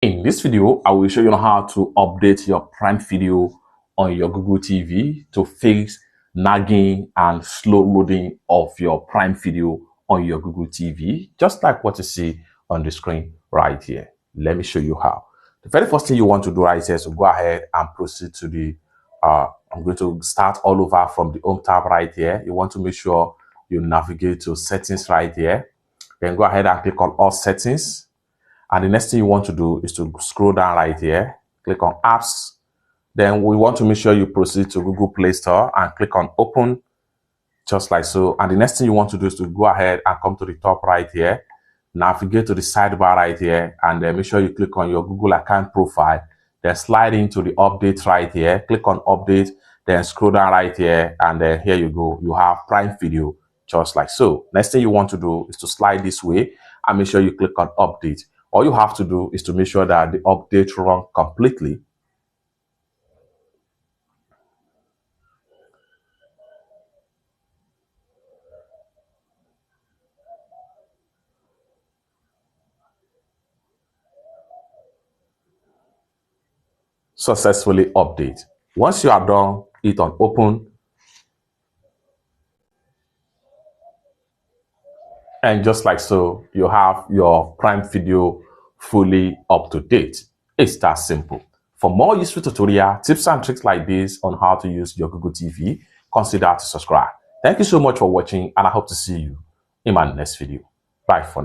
In this video, I will show you how to update your Prime Video on your Google TV to fix nagging and slow loading of your Prime Video on your Google TV, just like what you see on the screen right here. Let me show you how. The very first thing you want to do right here is to go ahead and proceed to the, I'm going to start all over from the Home tab right here. You want to make sure you navigate to Settings right here. Then go ahead and click on All Settings. And the next thing you want to do is to scroll down right here, click on Apps. Then we want to make sure you proceed to Google Play Store and click on Open, just like so. And the next thing you want to do is to go ahead and come to the top right here, navigate to the sidebar right here, and then make sure you click on your Google account profile. Then slide into the update right here, click on Update, then scroll down right here, and then here you go. You have Prime Video, just like so. Next thing you want to do is to slide this way and make sure you click on Update. All you have to do is to make sure that the update runs completely. Successfully update. Once you are done, hit on Open. And just like so, you have your Prime Video fully up to date. It's that simple. For more useful tutorial, tips and tricks like this on how to use your Google TV, consider to subscribe. Thank you so much for watching, and I hope to see you in my next video. Bye for now.